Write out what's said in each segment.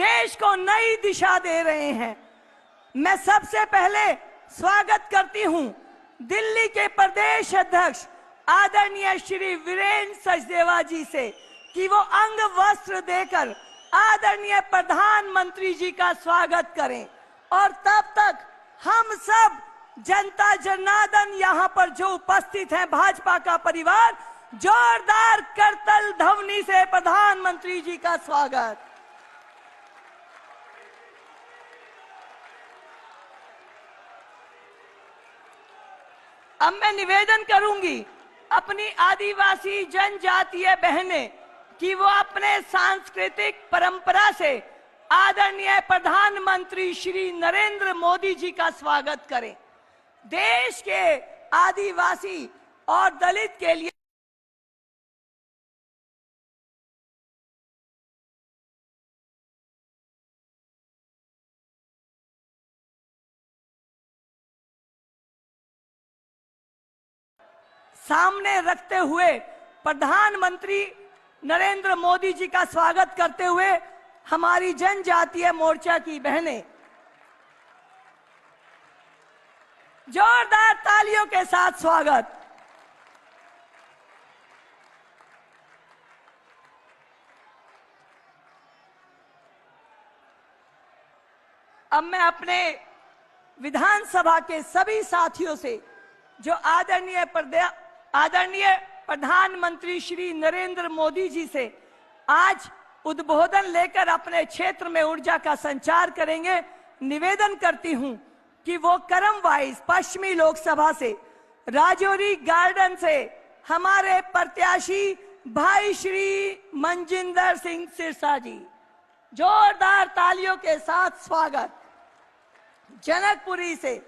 देश को नई दिशा दे रहे हैं। मैं सबसे पहले स्वागत करती हूं दिल्ली के प्रदेश अध्यक्ष आदरणीय श्री वीरेंद्र सचदेवा जी से कि वो अंग वस्त्र देकर आदरणीय प्रधानमंत्री जी का स्वागत करें। और तब तक हम सब जनता जनार्दन यहाँ पर जो उपस्थित हैं, भाजपा का परिवार, जोरदार करतल ध्वनि से प्रधानमंत्री जी का स्वागत। अब मैं निवेदन करूंगी अपनी आदिवासी जनजातीय बहनें कि वो अपने सांस्कृतिक परंपरा से आदरणीय प्रधानमंत्री श्री नरेंद्र मोदी जी का स्वागत करें। देश के आदिवासी और दलित के लिए सामने रखते हुए प्रधानमंत्री नरेंद्र मोदी जी का स्वागत करते हुए हमारी जनजातीय मोर्चा की बहनें जोरदार तालियों के साथ स्वागत। अब मैं अपने विधानसभा के सभी साथियों से जो आदरणीय प्रधानमंत्री श्री नरेंद्र मोदी जी से आज उद्बोधन लेकर अपने क्षेत्र में ऊर्जा का संचार करेंगे, निवेदन करती हूं कि वो क्रम वाइज पश्चिमी लोकसभा से राजौरी गार्डन से हमारे प्रत्याशी भाई श्री मनजिंदर सिंह सिरसा जी, जोरदार तालियों के साथ स्वागत। जनकपुरी से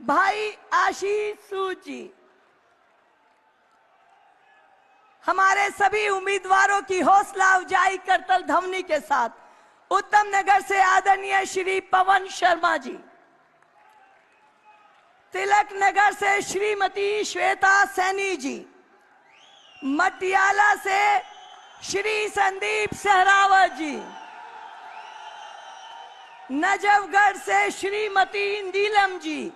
भाई आशीष सूद जी, हमारे सभी उम्मीदवारों की हौसला अफजाई करतल ध्वनि के साथ उत्तम नगर से आदरणीय श्री पवन शर्मा जी, तिलक नगर से श्रीमती श्वेता सैनी जी, मटियाला से श्री संदीप सहरावत जी, नजफगढ़ से श्रीमती नीलम जी,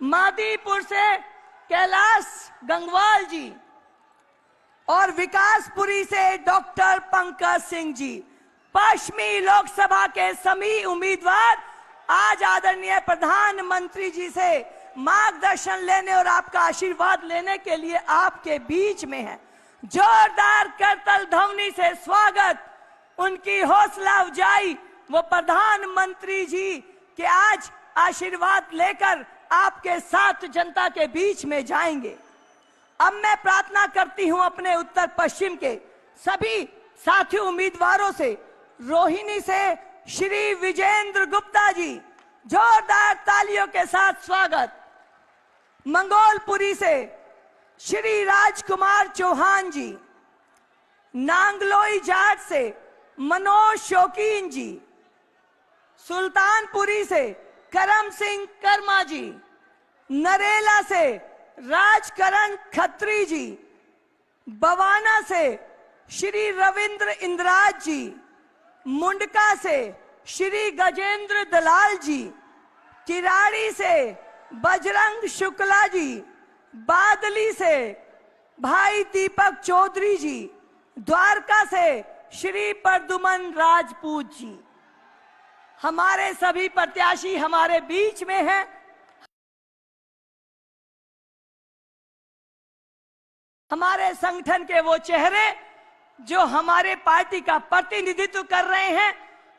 मादीपुर से कैलाश गंगवाल जी और विकासपुरी से डॉक्टर पंकज सिंह जी। पश्चिमी लोकसभा के सभी उम्मीदवार आज आदरणीय प्रधानमंत्री जी से मार्गदर्शन लेने और आपका आशीर्वाद लेने के लिए आपके बीच में हैं। जोरदार करतल ध्वनि से स्वागत। उनकी हौसला अफजाई वो प्रधानमंत्री जी के आज आशीर्वाद लेकर आपके साथ जनता के बीच में जाएंगे। अब मैं प्रार्थना करती हूं अपने उत्तर पश्चिम के सभी साथी उम्मीदवारों से, रोहिणी से श्री विजेंद्र गुप्ता जी, जोरदार तालियों के साथ स्वागत। मंगोलपुरी से श्री राजकुमार चौहान जी, नांगलोई जाट से मनोज शौकीन जी, सुल्तानपुरी से करम सिंह कर्मा जी, नरेला से राजकरण खत्री जी, बवाना से श्री रविंद्र इंद्राज जी, मुंडका से श्री गजेंद्र दलाल जी, किराड़ी से बजरंग शुक्ला जी, बादली से भाई दीपक चौधरी जी, द्वारका से श्री प्रदुमन राजपूत जी। हमारे सभी प्रत्याशी हमारे बीच में हैं। हमारे संगठन के वो चेहरे जो हमारे पार्टी का प्रतिनिधित्व कर रहे हैं,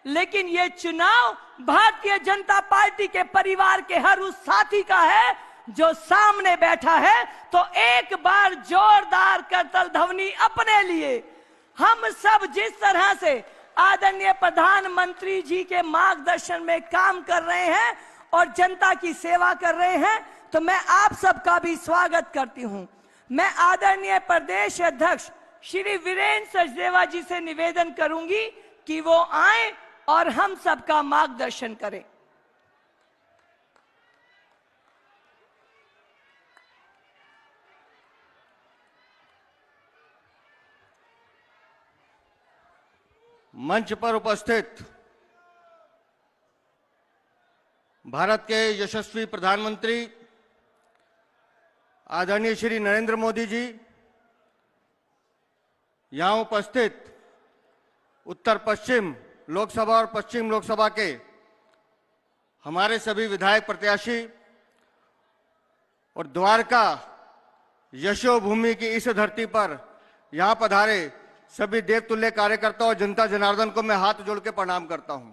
लेकिन ये चुनाव भारतीय जनता पार्टी के परिवार के हर उस साथी का है जो सामने बैठा है। तो एक बार जोरदार करतल ध्वनि अपने लिए। हम सब जिस तरह से आदरणीय प्रधानमंत्री जी के मार्गदर्शन में काम कर रहे हैं और जनता की सेवा कर रहे हैं, तो मैं आप सबका भी स्वागत करती हूं। मैं आदरणीय प्रदेश अध्यक्ष श्री वीरेंद्र सचदेवा जी से निवेदन करूंगी कि वो आए और हम सबका मार्गदर्शन करें। मंच पर उपस्थित भारत के यशस्वी प्रधानमंत्री आदरणीय श्री नरेंद्र मोदी जी, यहां उपस्थित उत्तर पश्चिम लोकसभा और पश्चिम लोकसभा के हमारे सभी विधायक प्रत्याशी और द्वारका यशोभूमि की इस धरती पर यहां पधारे सभी देवतुल्य कार्यकर्ताओं और जनता जनार्दन को मैं हाथ जोड़ के प्रणाम करता हूं।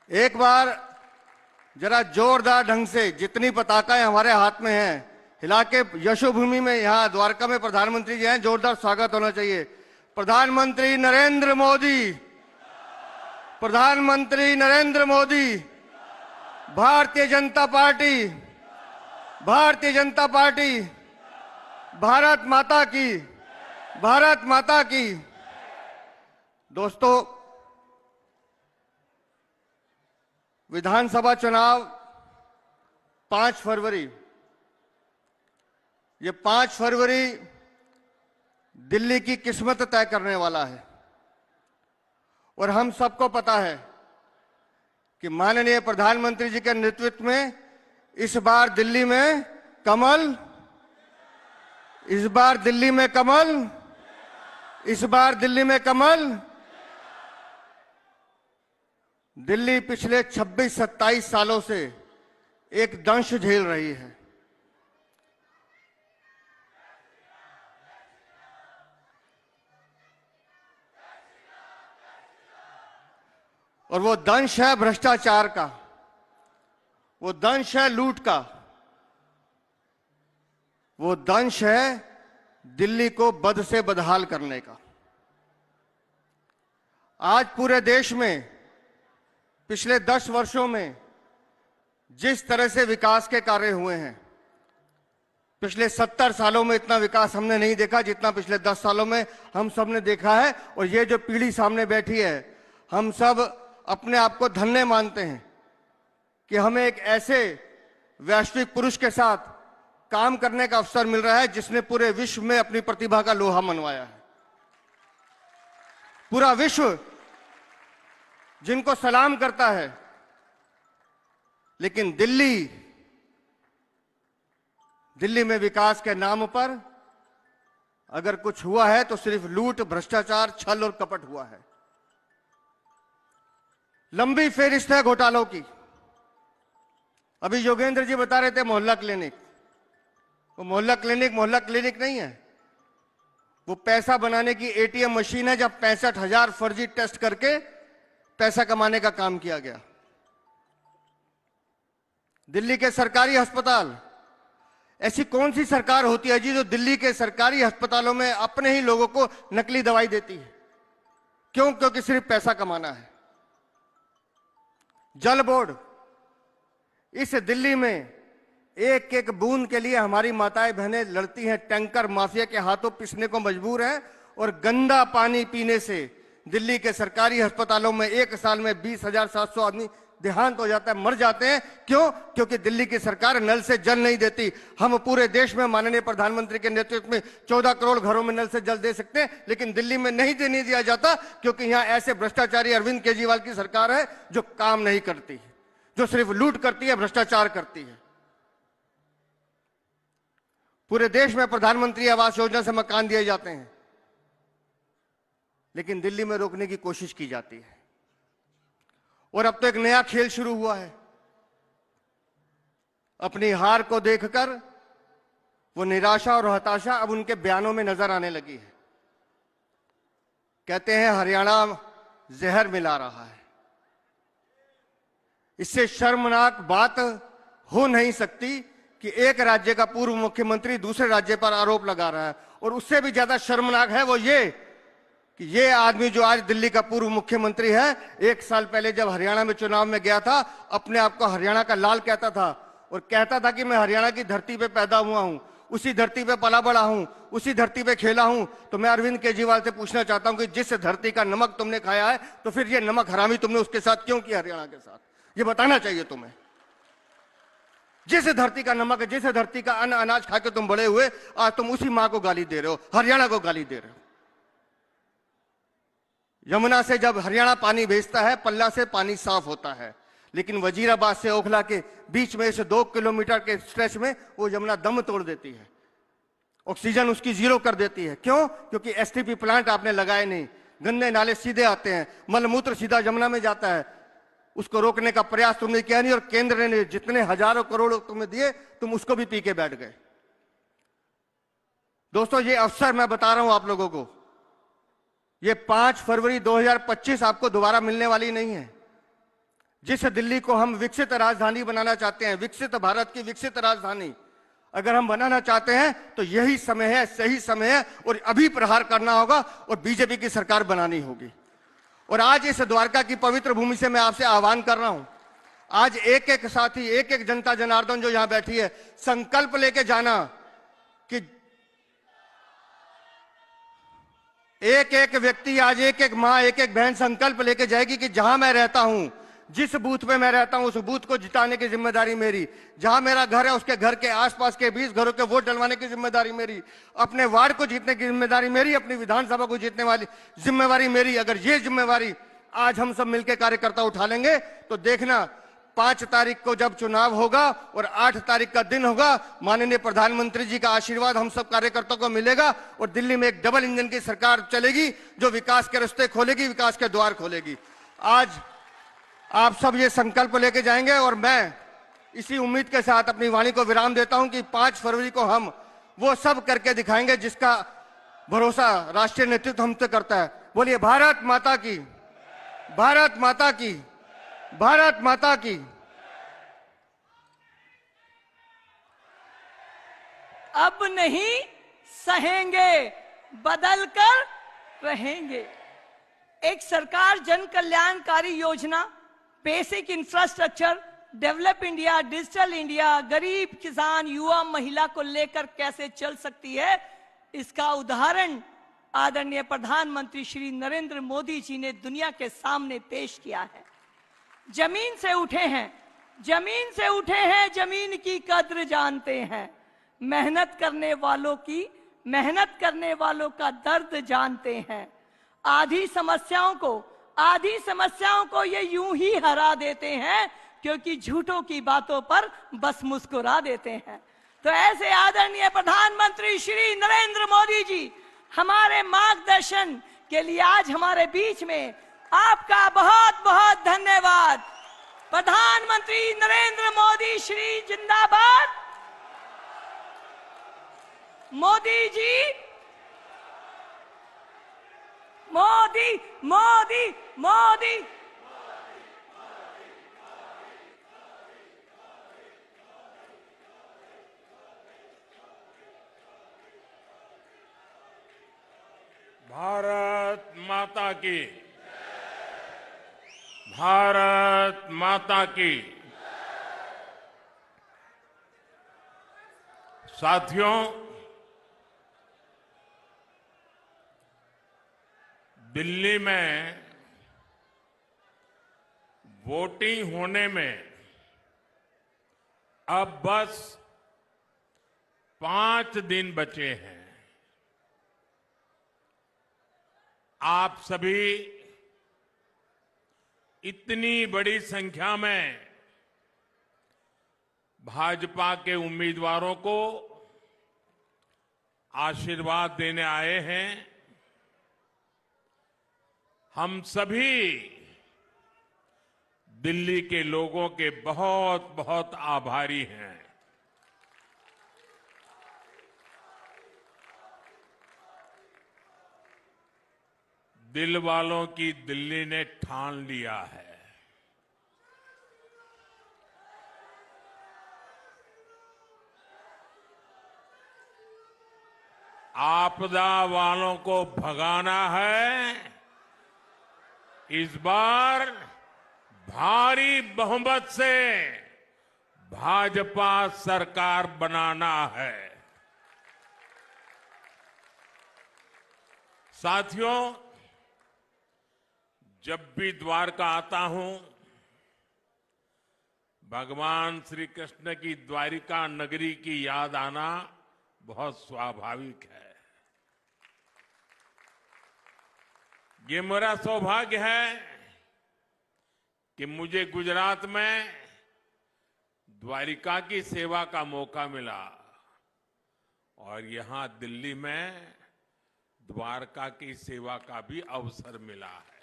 एक बार जरा जोरदार ढंग से जितनी पताकाएं हमारे हाथ में हैं हिला के यशोभूमि में, यहां द्वारका में प्रधानमंत्री जी हैं, जोरदार स्वागत होना चाहिए। प्रधानमंत्री नरेंद्र मोदी, प्रधानमंत्री नरेंद्र मोदी, भारतीय जनता पार्टी, भारतीय जनता पार्टी, भारत माता की, भारत माता की। दोस्तों, विधानसभा चुनाव 5 फरवरी, ये 5 फरवरी दिल्ली की किस्मत तय करने वाला है और हम सबको पता है कि माननीय प्रधानमंत्री जी के नेतृत्व में इस बार दिल्ली में कमल, इस बार दिल्ली में कमल, इस बार दिल्ली में कमल। दिल्ली पिछले 26-27 सालों से एक दंश झेल रही है और वो दंश है भ्रष्टाचार का, वो दंश है लूट का, वो दंश है दिल्ली को बद से बदहाल करने का। आज पूरे देश में पिछले 10 वर्षों में जिस तरह से विकास के कार्य हुए हैं, पिछले 70 सालों में इतना विकास हमने नहीं देखा जितना पिछले 10 सालों में हम सब ने देखा है। और ये जो पीढ़ी सामने बैठी है, हम सब अपने आप को धन्य मानते हैं कि हमें एक ऐसे वैश्विक पुरुष के साथ काम करने का अवसर मिल रहा है जिसने पूरे विश्व में अपनी प्रतिभा का लोहा मनवाया है। पूरा विश्व जिनको सलाम करता है। लेकिन दिल्ली में विकास के नाम पर अगर कुछ हुआ है तो सिर्फ लूट, भ्रष्टाचार, छल और कपट हुआ है। लंबी फेरिस्त है घोटालों की। अभी योगेंद्र जी बता रहे थे मोहल्ला क्लिनिक, वो मोहल्ला क्लिनिक नहीं है, वो पैसा बनाने की एटीएम मशीन है जब 65,000 फर्जी टेस्ट करके पैसा कमाने का काम किया गया। दिल्ली के सरकारी अस्पताल, ऐसी कौन सी सरकार होती है जी जो दिल्ली के सरकारी अस्पतालों में अपने ही लोगों को नकली दवाई देती है? क्यों? क्योंकि सिर्फ पैसा कमाना है। जल बोर्ड, इस दिल्ली में एक एक बूंद के लिए हमारी माताएं बहनें लड़ती हैं, टैंकर माफिया के हाथों पिसने को मजबूर हैं और गंदा पानी पीने से दिल्ली के सरकारी अस्पतालों में एक साल में 20,700 आदमी देहांत हो जाता है, मर जाते हैं। क्यों? क्योंकि दिल्ली की सरकार नल से जल नहीं देती। हम पूरे देश में माननीय प्रधानमंत्री के नेतृत्व में 14 करोड़ घरों में नल से जल दे सकते हैं, लेकिन दिल्ली में नहीं देने दिया जाता क्योंकि यहां ऐसे भ्रष्टाचारी अरविंद केजरीवाल की सरकार है जो काम नहीं करती, जो सिर्फ लूट करती है, भ्रष्टाचार करती है। पूरे देश में प्रधानमंत्री आवास योजना से मकान दिए जाते हैं, लेकिन दिल्ली में रोकने की कोशिश की जाती है। और अब तो एक नया खेल शुरू हुआ है। अपनी हार को देखकर वो निराशा और हताशा अब उनके बयानों में नजर आने लगी है। कहते हैं हरियाणा जहर मिला रहा है। इससे शर्मनाक बात हो नहीं सकती कि एक राज्य का पूर्व मुख्यमंत्री दूसरे राज्य पर आरोप लगा रहा है। और उससे भी ज्यादा शर्मनाक है वो ये कि ये आदमी जो आज दिल्ली का पूर्व मुख्यमंत्री है, 1 साल पहले जब हरियाणा में चुनाव में गया था, अपने आप को हरियाणा का लाल कहता था और कहता था कि मैं हरियाणा की धरती पे पैदा हुआ हूं, उसी धरती पे पला बड़ा हूं, उसी धरती पे खेला हूं। तो मैं अरविंद केजरीवाल से पूछना चाहता हूं कि जिस धरती का नमक तुमने खाया है, तो फिर ये नमक हरामी तुमने उसके साथ क्यों किया, हरियाणा के साथ? ये बताना चाहिए तुम्हें। जिस धरती का नमक, जिस धरती का अन्न अनाज खा के तुम बड़े हुए, आज तुम उसी मां को गाली दे रहे हो, हरियाणा को गाली दे रहे हो। यमुना से जब हरियाणा पानी भेजता है, पल्ला से पानी साफ होता है, लेकिन वजीराबाद से ओखला के बीच में से 2 किलोमीटर के स्ट्रेच में वो यमुना दम तोड़ देती है, ऑक्सीजन उसकी जीरो कर देती है। क्यों? क्योंकि एसटीपी प्लांट आपने लगाए नहीं, गंदे नाले सीधे आते हैं, मलमूत्र सीधा यमुना में जाता है। उसको रोकने का प्रयास तुमने किया नहीं, और केंद्र ने जितने हजारों करोड़ तुम्हें दिए, तुम उसको भी पी के बैठ गए। दोस्तों, ये अवसर मैं बता रहा हूं आप लोगों को, ये 5 फरवरी 2025 आपको दोबारा मिलने वाली नहीं है। जिस दिल्ली को हम विकसित राजधानी बनाना चाहते हैं, विकसित भारत की विकसित राजधानी अगर हम बनाना चाहते हैं, तो यही समय है, सही समय है, और अभी प्रहार करना होगा और बीजेपी की सरकार बनानी होगी। और आज इस द्वारका की पवित्र भूमि से मैं आपसे आह्वान कर रहा हूं, आज एक एक साथी, एक एक जनता जनार्दन जो यहां बैठी है, संकल्प लेके जाना कि एक एक व्यक्ति, आज एक एक मां, एक एक बहन संकल्प लेके जाएगी कि जहां मैं रहता हूं, जिस बूथ पे मैं रहता हूं, उस बूथ को जिताने की जिम्मेदारी मेरी। जहां मेरा घर है, उसके घर के आसपास के 20 घरों के वोट डलवाने की जिम्मेदारी मेरी। अपने वार्ड को जीतने की जिम्मेदारी मेरी, अपनी विधानसभा को जीतने वाली जिम्मेवारी मेरी। अगर ये जिम्मेवारी आज हम सब मिलकर कार्यकर्ता उठा लेंगे, तो देखना 5 तारीख को जब चुनाव होगा और 8 तारीख का दिन होगा, माननीय प्रधानमंत्री जी का आशीर्वाद हम सब कार्यकर्ताओं को मिलेगा, और दिल्ली में एक डबल इंजन की सरकार चलेगी, जो विकास के रास्ते खोलेगी, विकास के द्वार खोलेगी। आज आप सब ये संकल्प लेके जाएंगे, और मैं इसी उम्मीद के साथ अपनी वाणी को विराम देता हूं कि 5 फरवरी को हम वो सब करके दिखाएंगे जिसका भरोसा राष्ट्रीय नेतृत्व हमसे करता है। बोलिए भारत माता की, भारत माता की, भारत माता की। अब नहीं सहेंगे, बदल कर रहेंगे। एक सरकार जन कल्याणकारी योजना, basic infrastructure, develop India, digital India, गरीब किसान, युवा, महिला को लेकर कैसे चल सकती है, इसका उदाहरण आदरणीय प्रधानमंत्री श्री नरेंद्र मोदी जी ने दुनिया के सामने पेश किया है। जमीन से उठे हैं, जमीन से उठे हैं, जमीन की कद्र जानते हैं, मेहनत करने वालों की, मेहनत करने वालों का दर्द जानते हैं। आधी समस्याओं को ये यूं ही हरा देते हैं, क्योंकि झूठों की बातों पर बस मुस्कुरा देते हैं। तो ऐसे आदरणीय प्रधानमंत्री श्री नरेंद्र मोदी जी हमारे मार्गदर्शन के लिए आज हमारे बीच में, आपका बहुत बहुत धन्यवाद। प्रधानमंत्री नरेंद्र मोदी श्री जिंदाबाद। मोदी जी, मोदी मोदी मोदी। भारत माता की, भारत माता की। साथियों, दिल्ली में वोटिंग होने में अब बस 5 दिन बचे हैं। आप सभी इतनी बड़ी संख्या में भाजपा के उम्मीदवारों को आशीर्वाद देने आए हैं। हम सभी दिल्ली के लोगों के बहुत बहुत आभारी हैं। दिल वालों की दिल्ली ने ठान लिया है। आपदा वालों को भगाना है। इस बार भारी बहुमत से भाजपा सरकार बनाना है। साथियों, जब भी द्वारका आता हूं, भगवान श्री कृष्ण की द्वारिका नगरी की याद आना बहुत स्वाभाविक है। ये मेरा सौभाग्य है कि मुझे गुजरात में द्वारिका की सेवा का मौका मिला और यहां दिल्ली में द्वारका की सेवा का भी अवसर मिला है।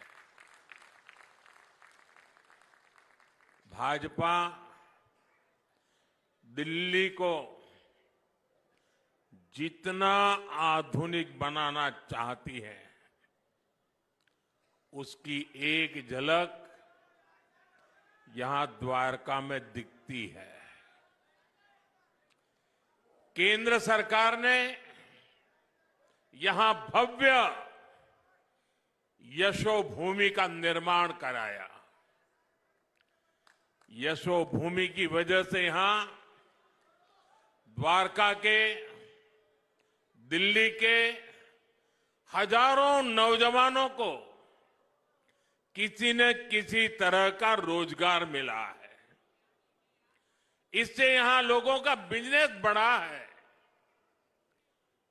भाजपा दिल्ली को जितना आधुनिक बनाना चाहती है उसकी एक झलक यहां द्वारका में दिखती है। केंद्र सरकार ने यहां भव्य यशोभूमि का निर्माण कराया। यशोभूमि की वजह से यहां द्वारका के, दिल्ली के हजारों नौजवानों को किसी न किसी तरह का रोजगार मिला है। इससे यहां लोगों का बिजनेस बढ़ा है।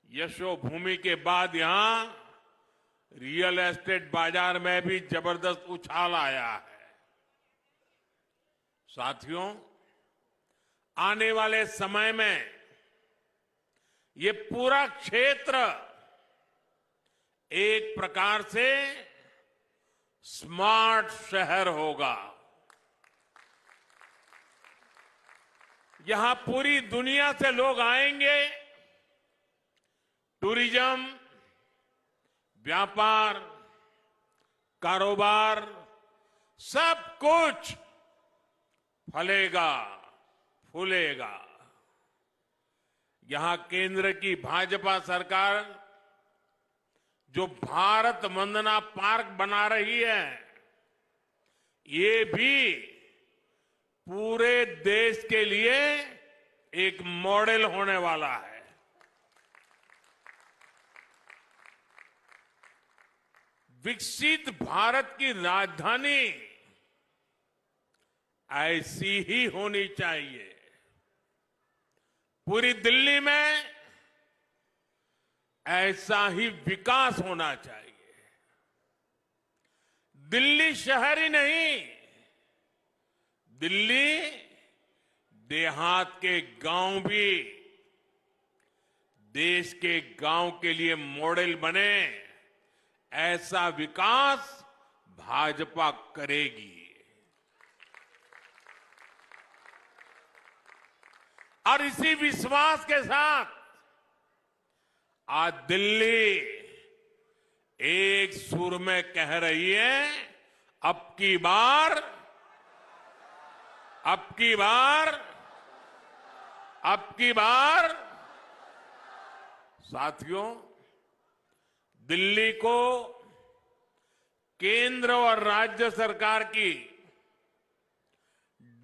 यशोभूमि के बाद यहां रियल एस्टेट बाजार में भी जबरदस्त उछाल आया है। साथियों, आने वाले समय में ये पूरा क्षेत्र एक प्रकार से स्मार्ट शहर होगा। यहां पूरी दुनिया से लोग आएंगे। टूरिज्म, व्यापार, कारोबार सब कुछ फलेगा, फूलेगा। यहां केंद्र की भाजपा सरकार जो भारत वंदना पार्क बना रही है, ये भी पूरे देश के लिए एक मॉडल होने वाला है। विकसित भारत की राजधानी ऐसी ही होनी चाहिए। पूरी दिल्ली में ऐसा ही विकास होना चाहिए। दिल्ली शहर ही नहीं, दिल्ली देहात के गांव भी देश के गांव के लिए मॉडल बने, ऐसा विकास भाजपा करेगी। और इसी विश्वास के साथ आज दिल्ली एक सुर में कह रही है, अब की बार, अब की बार, अब की बार। साथियों, दिल्ली को केंद्र और राज्य सरकार की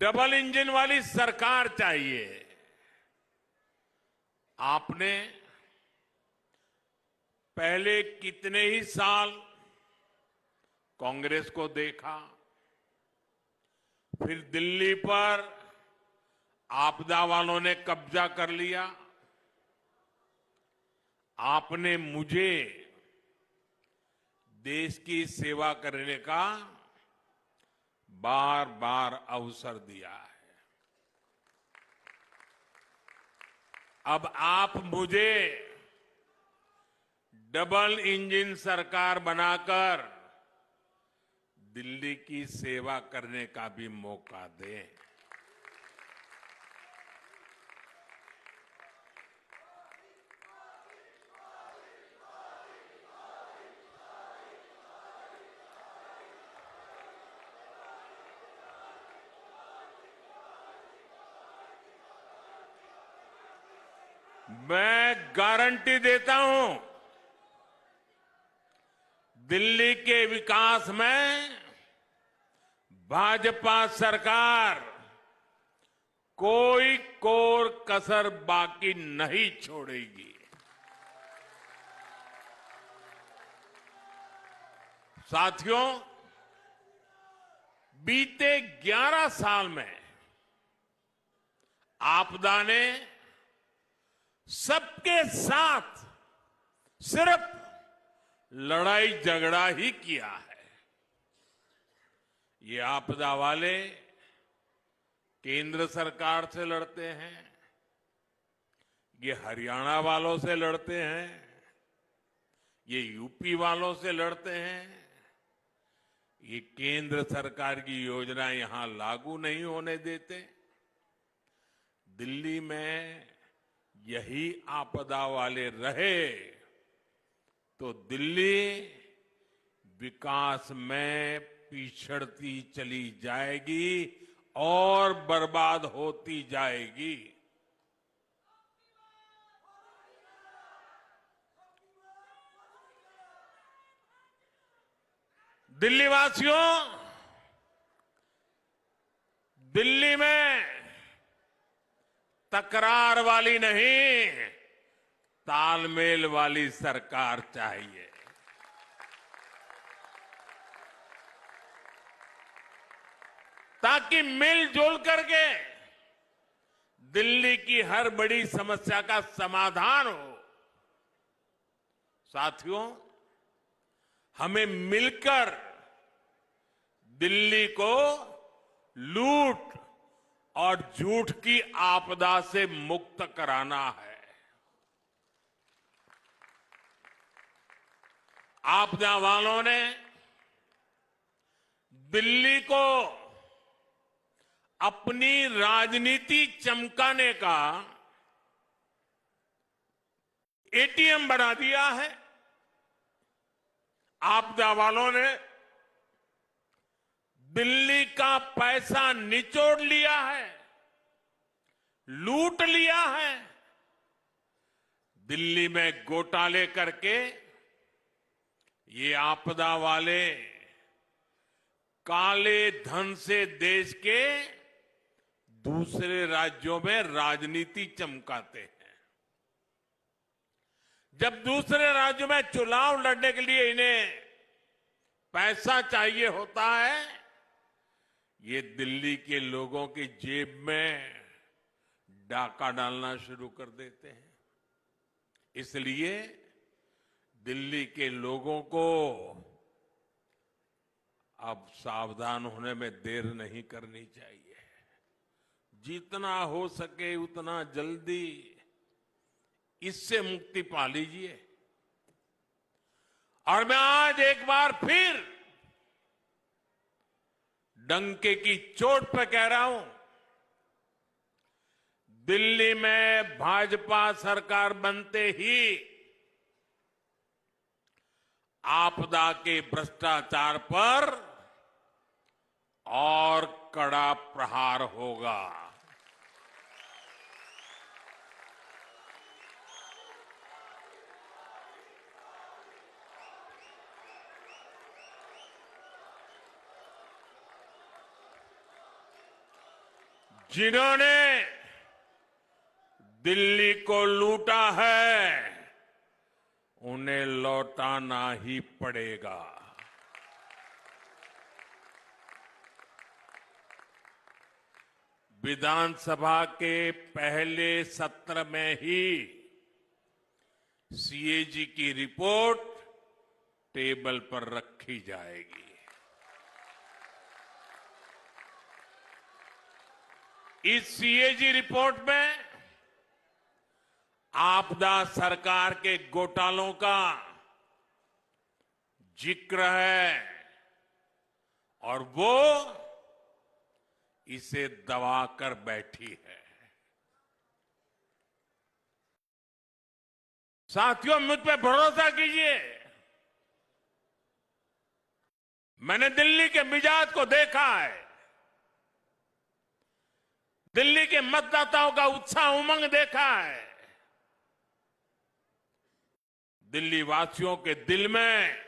डबल इंजन वाली सरकार चाहिए। आपने पहले कितने ही साल कांग्रेस को देखा, फिर दिल्ली पर आपदा वालों ने कब्जा कर लिया। आपने मुझे देश की सेवा करने का बार बार अवसर दिया है। अब आप मुझे डबल इंजन सरकार बनाकर दिल्ली की सेवा करने का भी मौका दें। मैं गारंटी देता हूं, दिल्ली के विकास में भाजपा सरकार कोई कोर कसर बाकी नहीं छोड़ेगी। साथियों, बीते 11 साल में आपदा ने सबके साथ सिर्फ लड़ाई झगड़ा ही किया है। ये आपदा वाले केंद्र सरकार से लड़ते हैं, ये हरियाणा वालों से लड़ते हैं, ये यूपी वालों से लड़ते हैं। ये केंद्र सरकार की योजना यहां लागू नहीं होने देते। दिल्ली में यही आपदा वाले रहे तो दिल्ली विकास में पिछड़ती चली जाएगी और बर्बाद होती जाएगी। दिल्ली वासियों, दिल्ली में तकरार वाली नहीं, तालमेल वाली सरकार चाहिए। ताकि मिलजुल करके दिल्ली की हर बड़ी समस्या का समाधान हो। साथियों, हमें मिलकर दिल्ली को लूट और झूठ की आपदा से मुक्त कराना है। आपदा वालों ने दिल्ली को अपनी राजनीति चमकाने का एटीएम बना दिया है। आपदा वालों ने दिल्ली का पैसा निचोड़ लिया है, लूट लिया है। दिल्ली में घोटाले करके ये आपदा वाले काले धन से देश के दूसरे राज्यों में राजनीति चमकाते हैं। जब दूसरे राज्यों में चुनाव लड़ने के लिए इन्हें पैसा चाहिए होता है, ये दिल्ली के लोगों की जेब में डाका डालना शुरू कर देते हैं। इसलिए दिल्ली के लोगों को अब सावधान होने में देर नहीं करनी चाहिए। जितना हो सके उतना जल्दी इससे मुक्ति पा लीजिए। और मैं आज एक बार फिर डंके की चोट पर कह रहा हूं, दिल्ली में भाजपा सरकार बनते ही आपदा के भ्रष्टाचार पर और कड़ा प्रहार होगा। जिन्होंने दिल्ली को लूटा है उन्हें लौटाना ही पड़ेगा। विधानसभा के पहले सत्र में ही सीएजी की रिपोर्ट टेबल पर रखी जाएगी। इस सीएजी रिपोर्ट में आपदा सरकार के घोटालों का जिक्र है और वो इसे दबाकर बैठी है। साथियों, मुझ पे भरोसा कीजिए। मैंने दिल्ली के मिजाज को देखा है, दिल्ली के मतदाताओं का उत्साह उमंग देखा है। दिल्ली वासियों के दिल में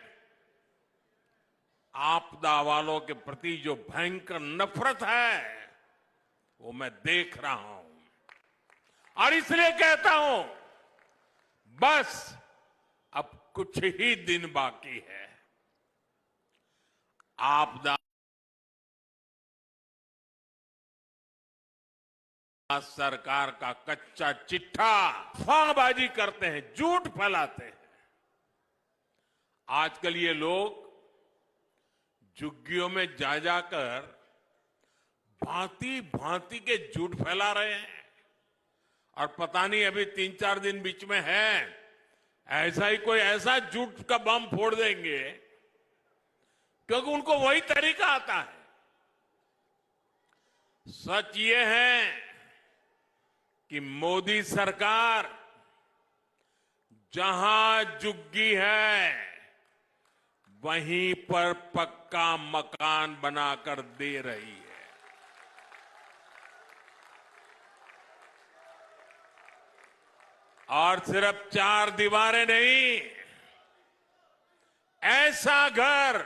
आपदा वालों के प्रति जो भयंकर नफरत है वो मैं देख रहा हूं और इसलिए कहता हूं, बस अब कुछ ही दिन बाकी है। आपदा सरकार का कच्चा चिट्ठा अफवाहबाजी करते हैं, झूठ फैलाते हैं। आजकल ये लोग झुग्गियों में जा जाकर भांति भांति के झूठ फैला रहे हैं और पता नहीं अभी 3-4 दिन बीच में है, ऐसा ही कोई ऐसा झूठ का बम फोड़ देंगे क्योंकि उनको वही तरीका आता है। सच ये है कि मोदी सरकार जहां झुग्गी है वहीं पर पक्का मकान बनाकर दे रही है। और सिर्फ 4 दीवारें नहीं, ऐसा घर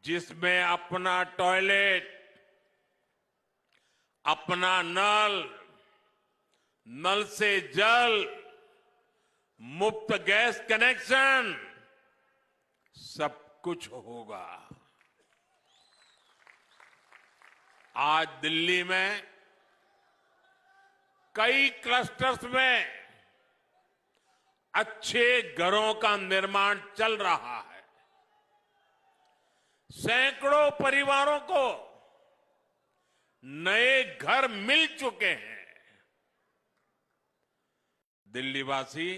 जिसमें अपना टॉयलेट, अपना नल, नल से जल, मुफ्त गैस कनेक्शन, सब कुछ होगा। आज दिल्ली में कई क्लस्टर्स में अच्छे घरों का निर्माण चल रहा है। सैकड़ों परिवारों को नए घर मिल चुके हैं। दिल्लीवासी,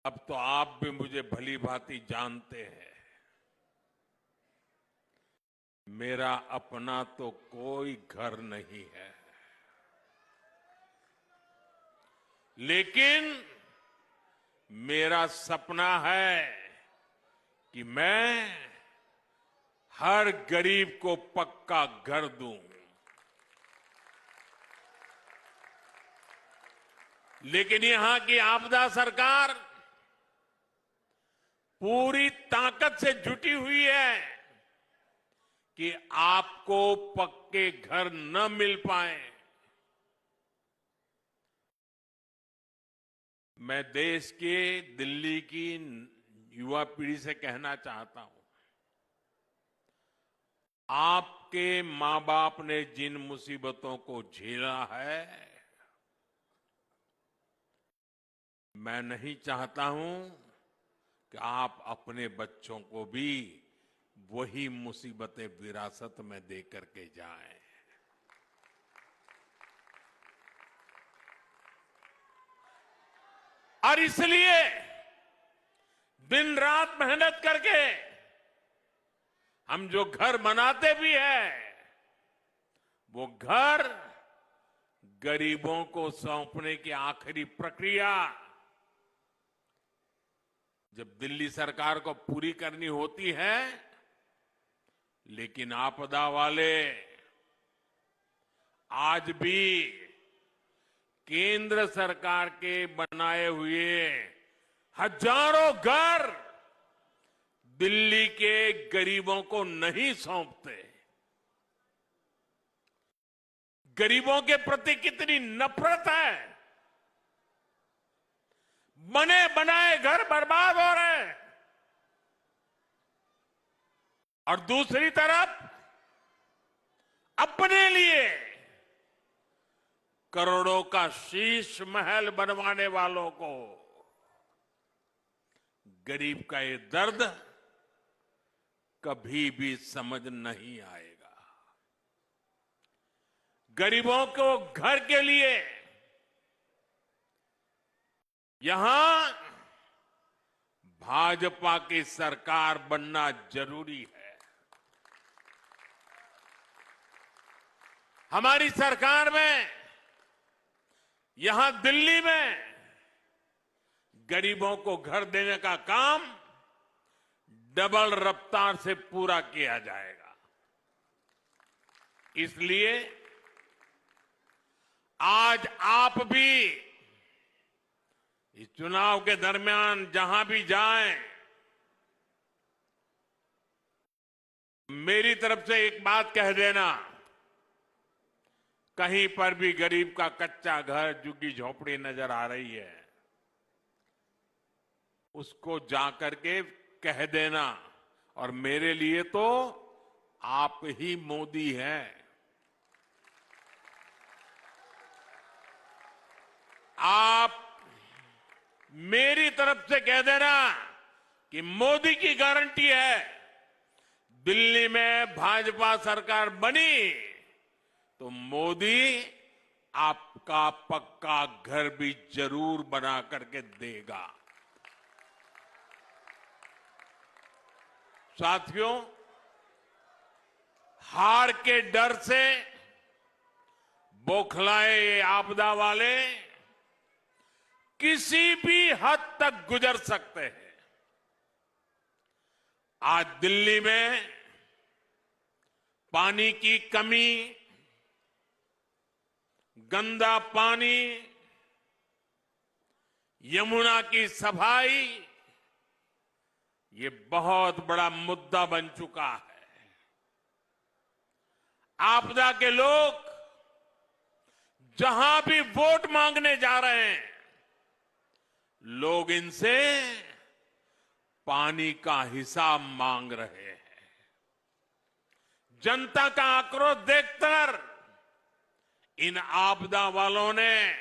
अब तो आप भी मुझे भली भांति जानते हैं, मेरा अपना तो कोई घर नहीं है, लेकिन मेरा सपना है कि मैं हर गरीब को पक्का घर दूं। लेकिन यहां की आपदा सरकार पूरी ताकत से जुटी हुई है कि आपको पक्के घर न मिल पाए। मैं देश के, दिल्ली की युवा पीढ़ी से कहना चाहता हूं, आपके मां बाप ने जिन मुसीबतों को झेला है, मैं नहीं चाहता हूं कि आप अपने बच्चों को भी वही मुसीबतें विरासत में दे करके जाएं। और इसलिए दिन रात मेहनत करके हम जो घर बनाते भी हैं, वो घर गरीबों को सौंपने की आखिरी प्रक्रिया जब दिल्ली सरकार को पूरी करनी होती है, लेकिन आपदा वाले आज भी केंद्र सरकार के बनाए हुए हजारों घर दिल्ली के गरीबों को नहीं सौंपते। गरीबों के प्रति कितनी नफरत है। बने बनाए घर बर्बाद हो रहे हैं और दूसरी तरफ अपने लिए करोड़ों का शीश महल बनवाने वालों को गरीब का ये दर्द कभी भी समझ नहीं आएगा। गरीबों को घर के लिए यहां भाजपा की सरकार बनना जरूरी है। हमारी सरकार में यहां दिल्ली में गरीबों को घर देने का काम डबल रफ्तार से पूरा किया जाएगा। इसलिए आज आप भी इस चुनाव के दरमियान जहां भी जाएं, मेरी तरफ से एक बात कह देना, कहीं पर भी गरीब का कच्चा घर, झुग्गी झोपड़ी नजर आ रही है, उसको जाकर के कह देना। और मेरे लिए तो आप ही मोदी हैं। आप मेरी तरफ से कह देना कि मोदी की गारंटी है, दिल्ली में भाजपा सरकार बनी तो मोदी आपका पक्का घर भी जरूर बना करके देगा। साथियों, हार के डर से बौखलाए ये आपदा वाले किसी भी हद तक गुजर सकते हैं। आज दिल्ली में पानी की कमी, गंदा पानी, यमुना की सफाई, ये बहुत बड़ा मुद्दा बन चुका है। आपदा के लोग जहां भी वोट मांगने जा रहे हैं, लोग इनसे पानी का हिसाब मांग रहे हैं। जनता का आक्रोश देखकर इन आपदा वालों ने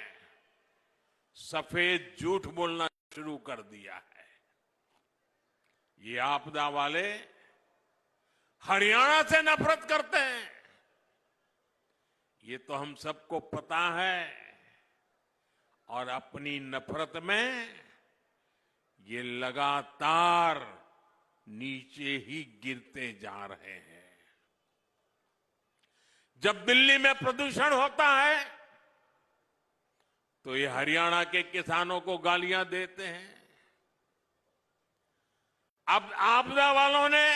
सफेद झूठ बोलना शुरू कर दिया है। ये आपदा वाले हरियाणा से नफरत करते हैं, ये तो हम सबको पता है, और अपनी नफरत में ये लगातार नीचे ही गिरते जा रहे हैं। जब दिल्ली में प्रदूषण होता है तो ये हरियाणा के किसानों को गालियां देते हैं। अब आपदा वालों ने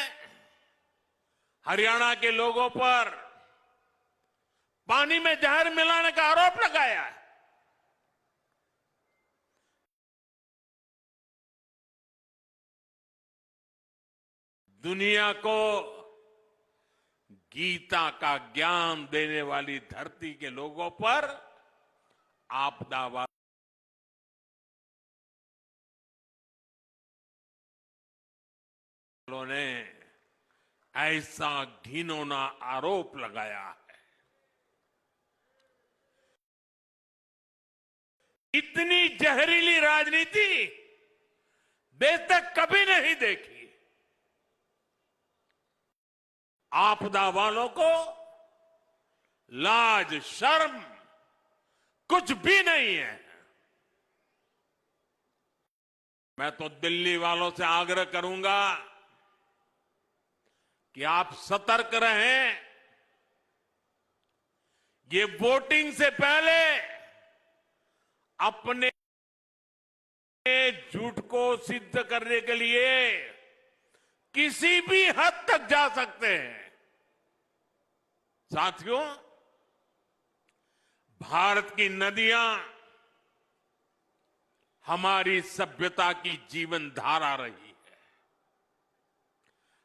हरियाणा के लोगों पर पानी में जहर मिलाने का आरोप लगाया है। दुनिया को गीता का ज्ञान देने वाली धरती के लोगों पर आपदा वालों ने ऐसा घिनौना आरोप लगाया है। इतनी जहरीली राजनीति देश तक कभी नहीं देखी। आपदा वालों को लाज शर्म कुछ भी नहीं है। मैं तो दिल्ली वालों से आग्रह करूंगा कि आप सतर्क रहें। ये वोटिंग से पहले अपने झूठ को सिद्ध करने के लिए किसी भी हद तक जा सकते हैं। साथियों, भारत की नदियां हमारी सभ्यता की जीवन धारा रही है।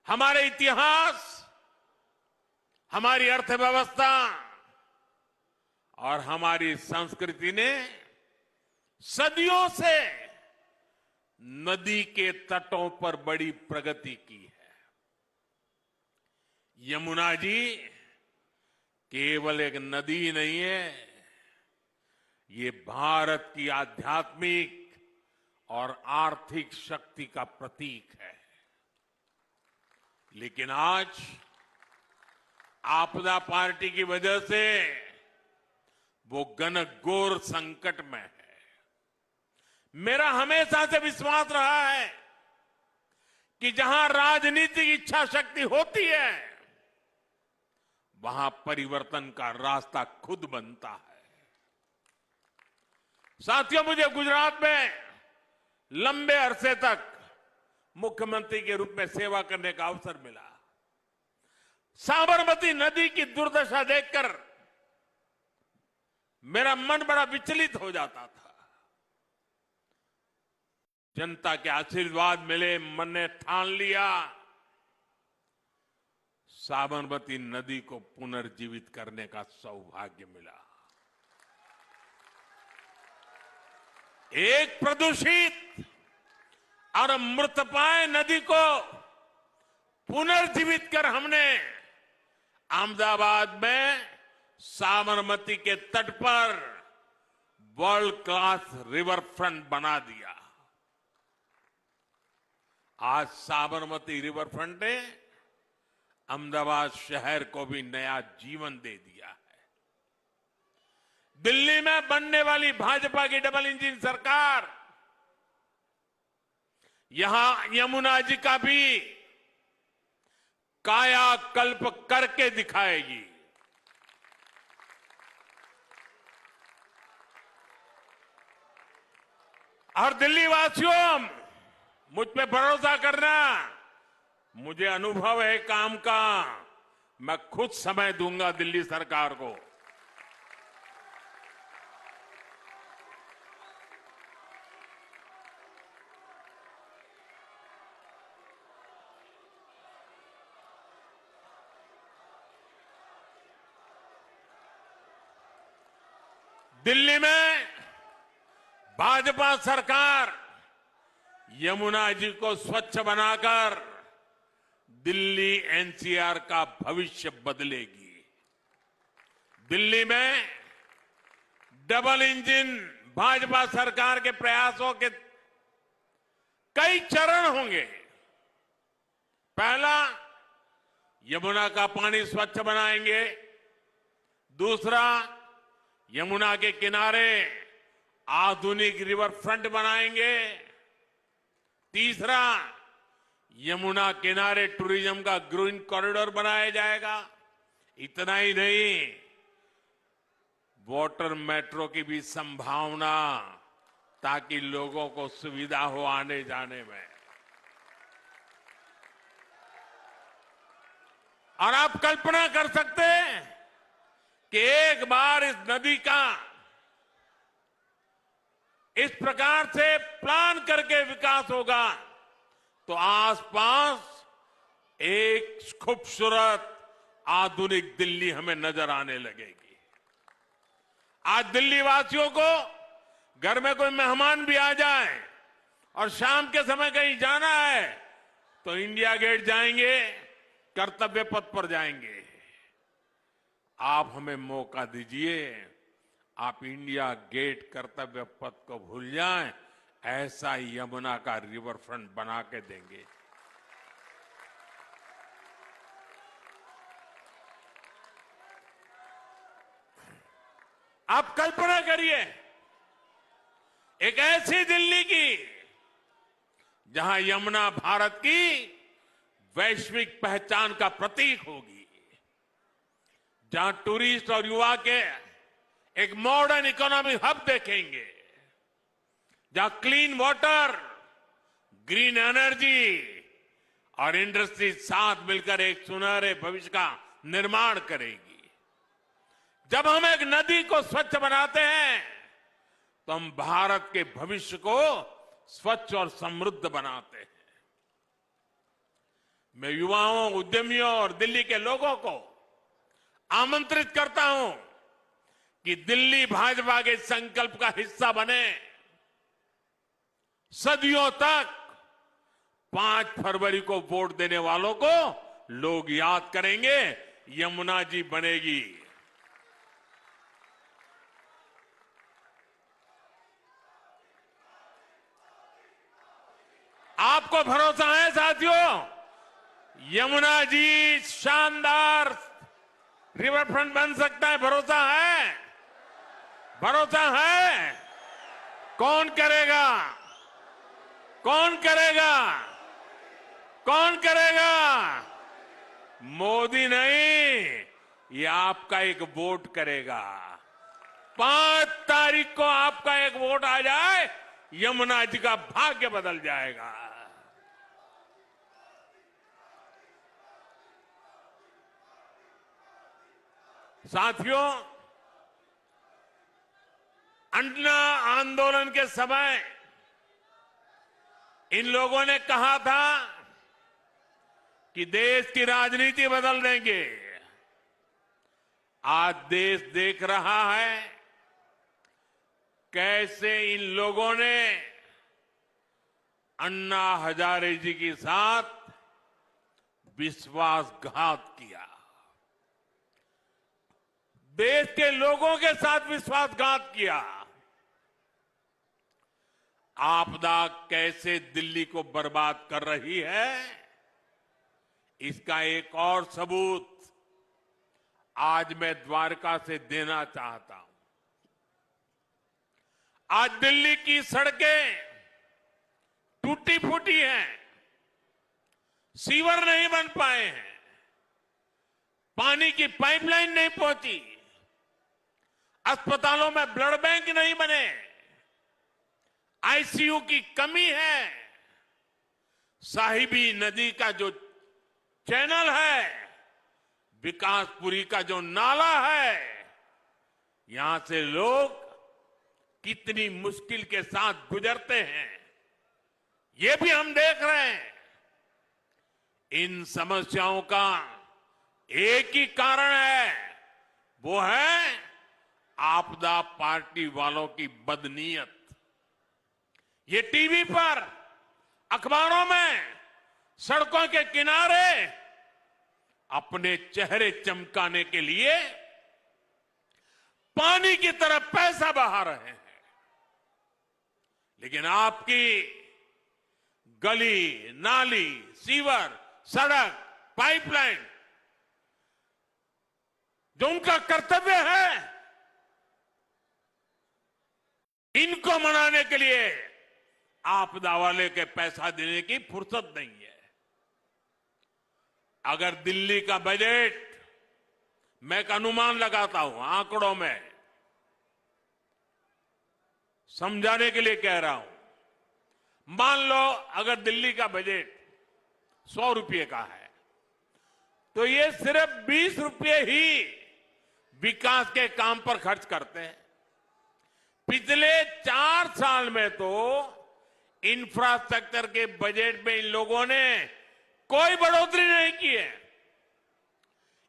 हमारे इतिहास, हमारी अर्थव्यवस्था और हमारी संस्कृति ने सदियों से नदी के तटों पर बड़ी प्रगति की है। यमुना जी केवल एक नदी नहीं है, ये भारत की आध्यात्मिक और आर्थिक शक्ति का प्रतीक है। लेकिन आज आपदा पार्टी की वजह से वो घनघोर संकट में है। मेरा हमेशा से विश्वास रहा है कि जहां राजनीतिक इच्छा शक्ति होती है, वहां परिवर्तन का रास्ता खुद बनता है। साथियों, मुझे गुजरात में लंबे अरसे तक मुख्यमंत्री के रूप में सेवा करने का अवसर मिला। साबरमती नदी की दुर्दशा देखकर मेरा मन बड़ा विचलित हो जाता था। जनता के आशीर्वाद मिले, मन ने ठान लिया साबरमती नदी को पुनर्जीवित करने का सौभाग्य मिला। एक प्रदूषित और मृतपाय नदी को पुनर्जीवित कर हमने अहमदाबाद में साबरमती के तट पर वर्ल्ड क्लास रिवर फ्रंट बना दिया। आज साबरमती रिवर फ्रंट ने अहमदाबाद शहर को भी नया जीवन दे दिया है। दिल्ली में बनने वाली भाजपा की डबल इंजन सरकार यहां यमुना जी का भी कायाकल्प करके दिखाएगी। और दिल्ली वासियों, मुझ पे भरोसा करना, मुझे अनुभव है काम का। मैं खुद समय दूंगा दिल्ली सरकार को। दिल्ली में भाजपा सरकार यमुना जी को स्वच्छ बनाकर दिल्ली एनसीआर का भविष्य बदलेगी। दिल्ली में डबल इंजन भाजपा सरकार के प्रयासों के कई चरण होंगे। पहला, यमुना का पानी स्वच्छ बनाएंगे। दूसरा, यमुना के किनारे आधुनिक रिवर फ्रंट बनाएंगे। तीसरा, यमुना किनारे टूरिज्म का ग्रीन कॉरिडोर बनाया जाएगा। इतना ही नहीं, वाटर मेट्रो की भी संभावना, ताकि लोगों को सुविधा हो आने जाने में। और आप कल्पना कर सकते हैं कि एक बार इस नदी का इस प्रकार से प्लान करके विकास होगा तो आसपास एक खूबसूरत आधुनिक दिल्ली हमें नजर आने लगेगी। आज दिल्ली वासियों को घर में कोई मेहमान भी आ जाए और शाम के समय कहीं जाना है तो इंडिया गेट जाएंगे, कर्तव्य पथ पर जाएंगे। आप हमें मौका दीजिए, आप इंडिया गेट कर्तव्य पथ को भूल जाएं, ऐसा यमुना का रिवर फ्रंट बना के देंगे। आप कल्पना करिए एक ऐसी दिल्ली की जहां यमुना भारत की वैश्विक पहचान का प्रतीक होगी, जहां टूरिस्ट और युवा के एक मॉडर्न इकोनॉमिक हब देखेंगे, जहां क्लीन वाटर, ग्रीन एनर्जी और इंडस्ट्री साथ मिलकर एक सुनहरे भविष्य का निर्माण करेगी। जब हम एक नदी को स्वच्छ बनाते हैं तो हम भारत के भविष्य को स्वच्छ और समृद्ध बनाते हैं। मैं युवाओं, उद्यमियों और दिल्ली के लोगों को आमंत्रित करता हूं कि दिल्ली भाजपा के संकल्प का हिस्सा बने। सदियों तक 5 फरवरी को वोट देने वालों को लोग याद करेंगे, यमुना जी बनेगी। आपको भरोसा है साथियों, यमुना जी शानदार रिवर फ्रंट बन सकता है? भरोसा है? भरोसा है? कौन करेगा? कौन करेगा? कौन करेगा? मोदी नहीं, ये आपका एक वोट करेगा। 5 तारीख को आपका एक वोट आ जाए, यमुना जी का भाग्य बदल जाएगा। साथियों, अन्ना आंदोलन के समय इन लोगों ने कहा था कि देश की राजनीति बदल देंगे। आज देश देख रहा है कैसे इन लोगों ने अन्ना हजारे जी के साथ विश्वासघात किया, देश के लोगों के साथ विश्वासघात किया। आपदा कैसे दिल्ली को बर्बाद कर रही है, इसका एक और सबूत आज मैं द्वारका से देना चाहता हूं। आज दिल्ली की सड़कें टूटी फूटी हैं, सीवर नहीं बन पाए हैं, पानी की पाइपलाइन नहीं पहुंची, अस्पतालों में ब्लड बैंक नहीं बने, आईसीयू की कमी है, साहिबी नदी का जो चैनल है, विकासपुरी का जो नाला है, यहां से लोग कितनी मुश्किल के साथ गुजरते हैं, ये भी हम देख रहे हैं। इन समस्याओं का एक ही कारण है, वो है आपदा पार्टी वालों की बदनीयत। ये टीवी पर, अखबारों में, सड़कों के किनारे अपने चेहरे चमकाने के लिए पानी की तरफ पैसा बहा रहे हैं, लेकिन आपकी गली, नाली, सीवर, सड़क, पाइपलाइन, जो उनका कर्तव्य है, इनको मनाने के लिए आपदा वाले के पैसा देने की फुर्सत नहीं है। अगर दिल्ली का बजट, मैं एक अनुमान लगाता हूं, आंकड़ों में समझाने के लिए कह रहा हूं, मान लो अगर दिल्ली का बजट 100 रुपये का है, तो ये सिर्फ 20 रुपये ही विकास के काम पर खर्च करते हैं। पिछले 4 साल में तो इंफ्रास्ट्रक्चर के बजट में इन लोगों ने कोई बढ़ोतरी नहीं की है।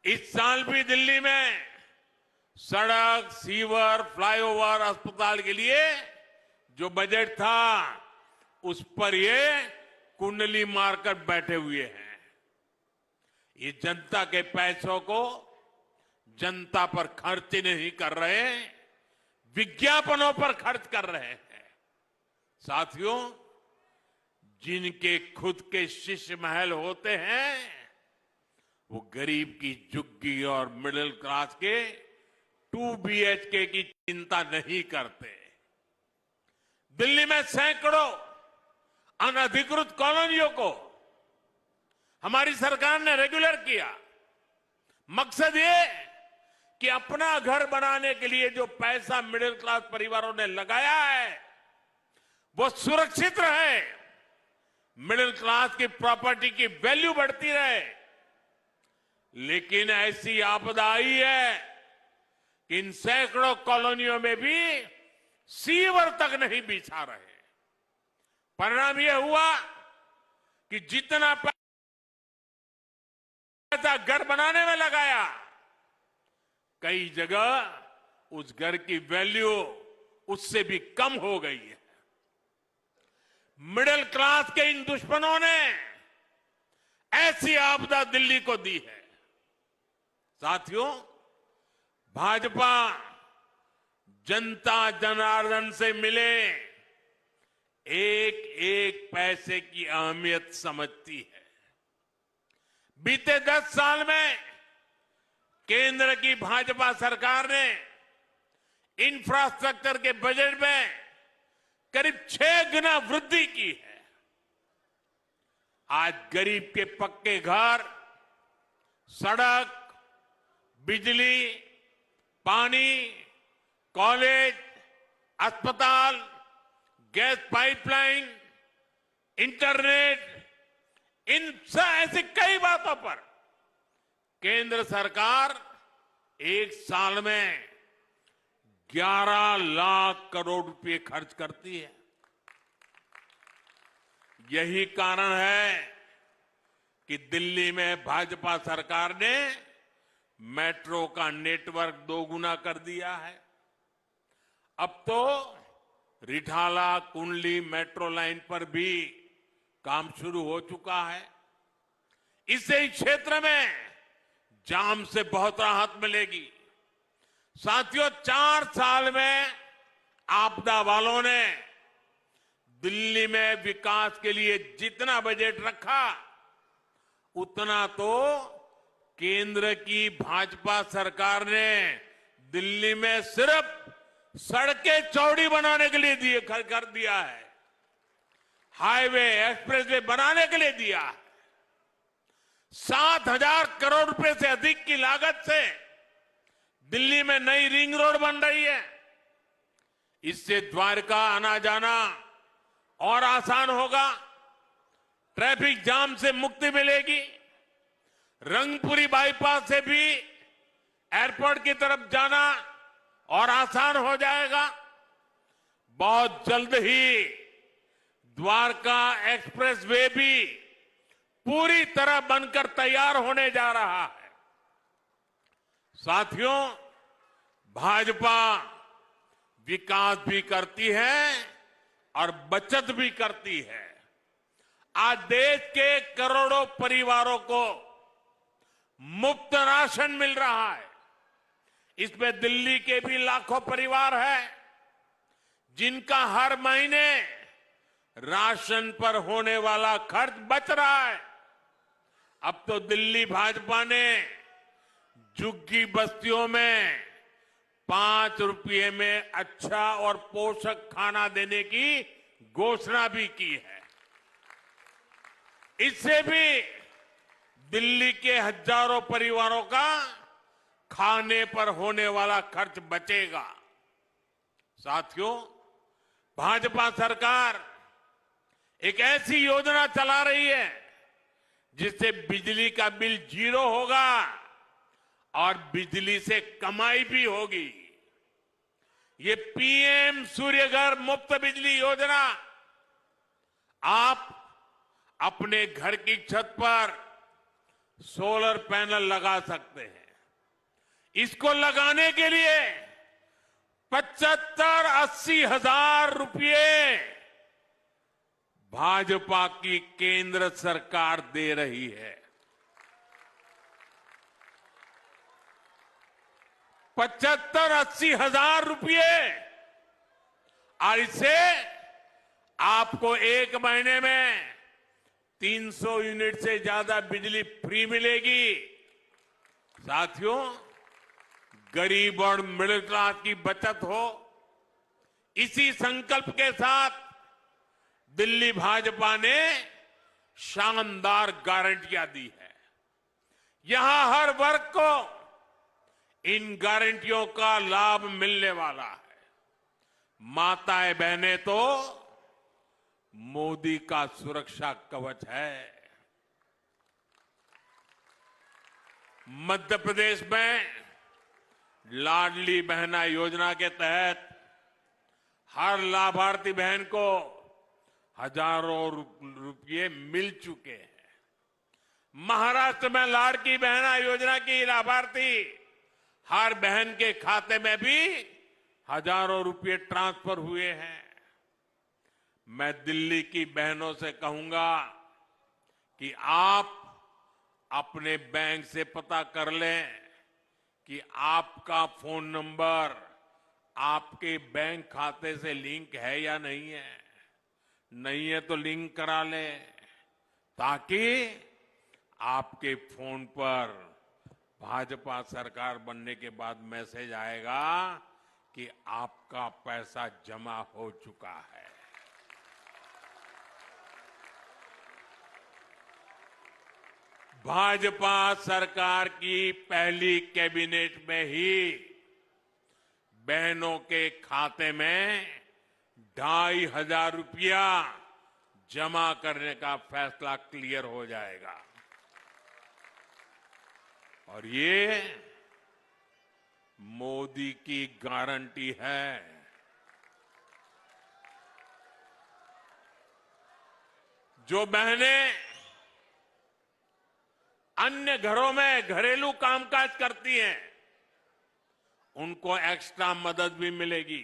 इस साल भी दिल्ली में सड़क, सीवर, फ्लाईओवर, अस्पताल के लिए जो बजट था, उस पर ये कुंडली मारकर बैठे हुए हैं। ये जनता के पैसों को जनता पर खर्च नहीं कर रहे, विज्ञापनों पर खर्च कर रहे हैं। साथियों, जिनके खुद के शीश महल होते हैं, वो गरीब की झुग्गी और मिडिल क्लास के 2 BHK की चिंता नहीं करते। दिल्ली में सैकड़ों अनधिकृत कॉलोनियों को हमारी सरकार ने रेगुलर किया। मकसद ये कि अपना घर बनाने के लिए जो पैसा मिडिल क्लास परिवारों ने लगाया है, वो सुरक्षित रहे, मिडिल क्लास की प्रॉपर्टी की वैल्यू बढ़ती रहे। लेकिन ऐसी आपदा आई है कि इन सैकड़ों कॉलोनियों में भी सीवर तक नहीं बिछा रहे। परिणाम यह हुआ कि जितना पैसा घर बनाने में लगाया, कई जगह उस घर की वैल्यू उससे भी कम हो गई है। मिडिल क्लास के इन दुश्मनों ने ऐसी आपदा दिल्ली को दी है। साथियों, भाजपा जनता जनार्दन से मिले एक एक पैसे की अहमियत समझती है। बीते 10 साल में केंद्र की भाजपा सरकार ने इंफ्रास्ट्रक्चर के बजट में करीब 6 गुना वृद्धि की है। आज गरीब के पक्के घर, सड़क, बिजली, पानी, कॉलेज, अस्पताल, गैस पाइपलाइन, इंटरनेट, इन ऐसी कई बातों पर केंद्र सरकार एक साल में 11 लाख करोड़ रुपए खर्च करती है। यही कारण है कि दिल्ली में भाजपा सरकार ने मेट्रो का नेटवर्क 2 गुना कर दिया है। अब तो रिठाला कुंडली मेट्रो लाइन पर भी काम शुरू हो चुका है। इससे इस क्षेत्र में जाम से बहुत राहत मिलेगी। साथियों, 4 साल में आपदा वालों ने दिल्ली में विकास के लिए जितना बजट रखा उतना तो केंद्र की भाजपा सरकार ने दिल्ली में सिर्फ सड़कें चौड़ी बनाने के लिए कर दिया है, हाईवे एक्सप्रेसवे बनाने के लिए दिया है। 7,000 करोड़ रुपए से अधिक की लागत से दिल्ली में नई रिंग रोड बन रही है। इससे द्वारका आना जाना और आसान होगा, ट्रैफिक जाम से मुक्ति मिलेगी, रंगपुरी बाईपास से भी एयरपोर्ट की तरफ जाना और आसान हो जाएगा। बहुत जल्द ही द्वारका एक्सप्रेसवे भी पूरी तरह बनकर तैयार होने जा रहा है। साथियों, भाजपा विकास भी करती है और बचत भी करती है। आज देश के करोड़ों परिवारों को मुफ्त राशन मिल रहा है। इसमें दिल्ली के भी लाखों परिवार हैं जिनका हर महीने राशन पर होने वाला खर्च बच रहा है। अब तो दिल्ली भाजपा ने झुग्गी बस्तियों में 5 रुपये में अच्छा और पोषक खाना देने की घोषणा भी की है। इससे भी दिल्ली के हजारों परिवारों का खाने पर होने वाला खर्च बचेगा। साथियों, भाजपा सरकार एक ऐसी योजना चला रही है जिससे बिजली का बिल 0 होगा और बिजली से कमाई भी होगी। ये पीएम सूर्यघर मुफ्त बिजली योजना आप अपने घर की छत पर सोलर पैनल लगा सकते हैं। इसको लगाने के लिए 75-80 हजार रुपये भाजपा की केंद्र सरकार दे रही है। 75-80 हजार रुपये, और इससे आपको एक महीने में 300 यूनिट से ज्यादा बिजली फ्री मिलेगी। साथियों, गरीब और मिडिल क्लास की बचत हो, इसी संकल्प के साथ दिल्ली भाजपा ने शानदार गारंटियां दी है। यहां हर वर्ग को इन गारंटियों का लाभ मिलने वाला है। माताएं बहनें तो मोदी का सुरक्षा कवच है। मध्य प्रदेश में लाडली बहना योजना के तहत हर लाभार्थी बहन को हजारों रुपये मिल चुके हैं। महाराष्ट्र में लाड़की बहना योजना की लाभार्थी हर बहन के खाते में भी हजारों रुपये ट्रांसफर हुए हैं। मैं दिल्ली की बहनों से कहूंगा कि आप अपने बैंक से पता कर लें कि आपका फोन नंबर आपके बैंक खाते से लिंक है या नहीं है। नहीं है तो लिंक करा लें, ताकि आपके फोन पर भाजपा सरकार बनने के बाद मैसेज आएगा कि आपका पैसा जमा हो चुका है। भाजपा सरकार की पहली कैबिनेट में ही बहनों के खाते में 2,500 रुपया जमा करने का फैसला क्लियर हो जाएगा। और ये मोदी की गारंटी है। जो बहनें अन्य घरों में घरेलू कामकाज करती हैं, उनको एक्स्ट्रा मदद भी मिलेगी।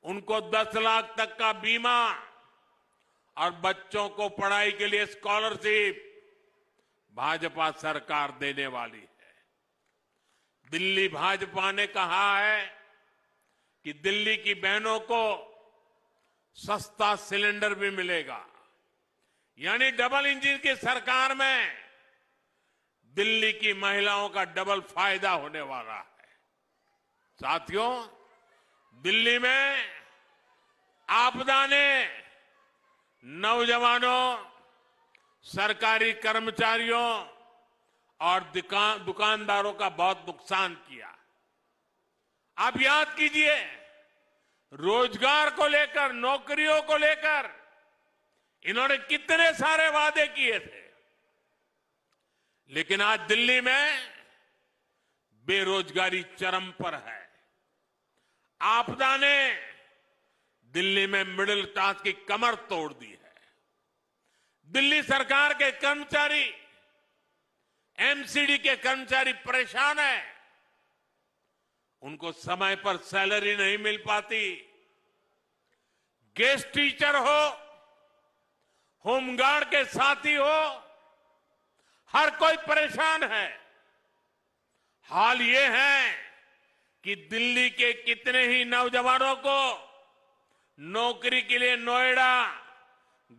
उनको 10 लाख तक का बीमा और बच्चों को पढ़ाई के लिए स्कॉलरशिप भाजपा सरकार देने वाली है। दिल्ली भाजपा ने कहा है कि दिल्ली की बहनों को सस्ता सिलेंडर भी मिलेगा। यानी डबल इंजन की सरकार में दिल्ली की महिलाओं का डबल फायदा होने वाला है। साथियों, दिल्ली में आपदा ने नौजवानों, सरकारी कर्मचारियों और दुकानदारों का बहुत नुकसान किया। आप याद कीजिए, रोजगार को लेकर, नौकरियों को लेकर इन्होंने कितने सारे वादे किए थे, लेकिन आज दिल्ली में बेरोजगारी चरम पर है। आपदा ने दिल्ली में मिडिल क्लास की कमर तोड़ दी है। दिल्ली सरकार के कर्मचारी, एमसीडी के कर्मचारी परेशान हैं। उनको समय पर सैलरी नहीं मिल पाती। गेस्ट टीचर हो, होमगार्ड के साथी हो, हर कोई परेशान है। हाल ये है कि दिल्ली के कितने ही नौजवानों को नौकरी के लिए नोएडा,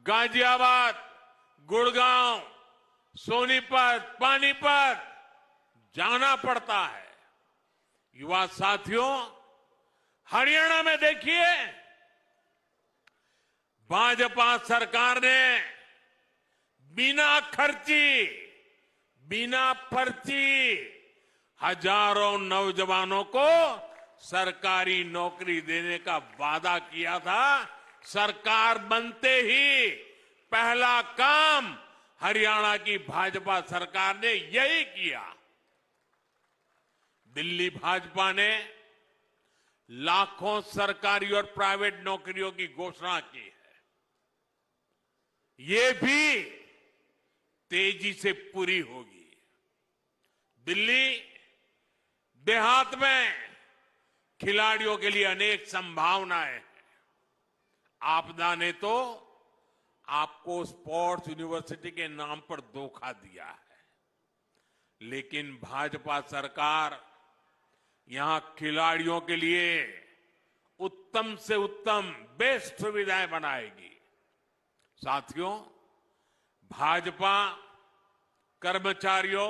गाजियाबाद, गुड़गांव, सोनीपत, पानीपत जाना पड़ता है। युवा साथियों, हरियाणा में देखिए, भाजपा सरकार ने बिना खर्ची, बिना पर्ची हजारों नौजवानों को सरकारी नौकरी देने का वादा किया था। सरकार बनते ही पहला काम हरियाणा की भाजपा सरकार ने यही किया। दिल्ली भाजपा ने लाखों सरकारी और प्राइवेट नौकरियों की घोषणा की है। ये भी तेजी से पूरी होगी। दिल्ली देहात में खिलाड़ियों के लिए अनेक संभावनाएं हैं। आपदा ने तो आपको स्पोर्ट्स यूनिवर्सिटी के नाम पर धोखा दिया है, लेकिन भाजपा सरकार यहां खिलाड़ियों के लिए उत्तम से उत्तम बेस्ट सुविधाएं बनाएगी। साथियों, भाजपा कर्मचारियों,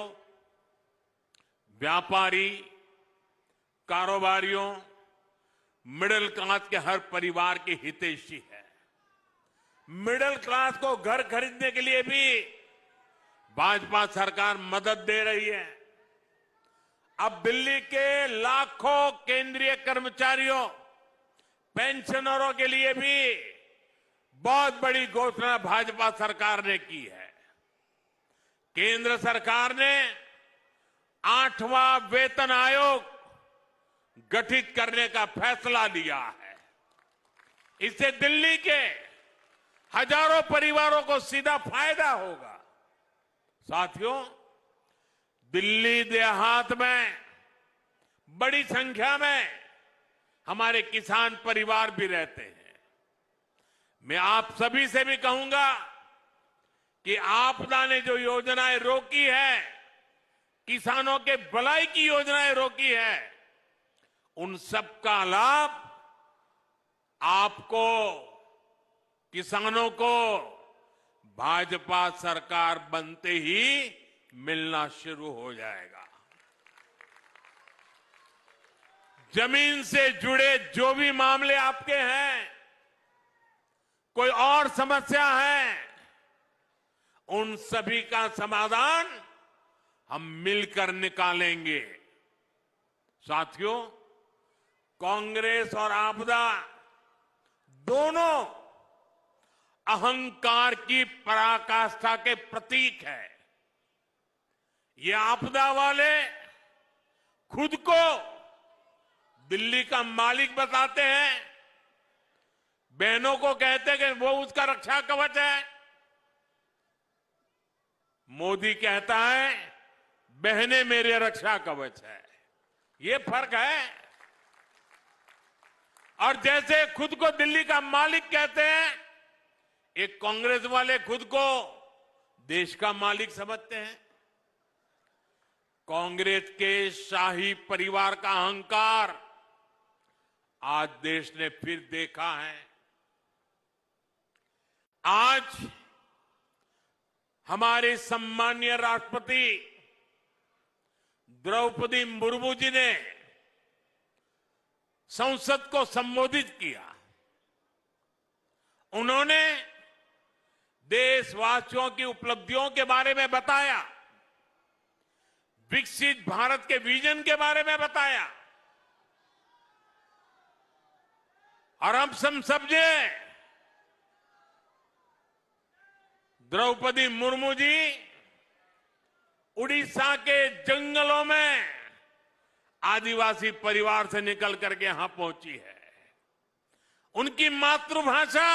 व्यापारी, कारोबारियों, मिडिल क्लास के हर परिवार की हितैषी है। मिडिल क्लास को घर खरीदने के लिए भी भाजपा सरकार मदद दे रही है। अब दिल्ली के लाखों केंद्रीय कर्मचारियों, पेंशनरों के लिए भी बहुत बड़ी घोषणा भाजपा सरकार ने की है। केंद्र सरकार ने 8वां वेतन आयोग गठित करने का फैसला लिया है। इससे दिल्ली के हजारों परिवारों को सीधा फायदा होगा। साथियों, दिल्ली देहात में बड़ी संख्या में हमारे किसान परिवार भी रहते हैं। मैं आप सभी से भी कहूंगा कि आपदा ने जो योजनाएं रोकी है, किसानों के भलाई की योजनाएं रोकी है, उन सब का लाभ आपको, किसानों को भाजपा सरकार बनते ही मिलना शुरू हो जाएगा। जमीन से जुड़े जो भी मामले आपके हैं, कोई और समस्या है, उन सभी का समाधान हम मिलकर निकालेंगे। साथियों, कांग्रेस और आपदा दोनों अहंकार की पराकाष्ठा के प्रतीक है। ये आपदा वाले खुद को दिल्ली का मालिक बताते हैं, बहनों को कहते हैं कि वो उसका रक्षा कवच है। मोदी कहता है बहनें मेरे रक्षा कवच है। ये फर्क है। और जैसे खुद को दिल्ली का मालिक कहते हैं, एक कांग्रेस वाले खुद को देश का मालिक समझते हैं। कांग्रेस के शाही परिवार का अहंकार आज देश ने फिर देखा है। आज हमारे सम्मानीय राष्ट्रपति द्रौपदी मुर्मू जी ने संसद को संबोधित किया। उन्होंने देशवासियों की उपलब्धियों के बारे में बताया, विकसित भारत के विजन के बारे में बताया, और हम सब समझे द्रौपदी मुर्मू जी उड़ीसा के जंगलों में आदिवासी परिवार से निकल करके यहां पहुंची है। उनकी मातृभाषा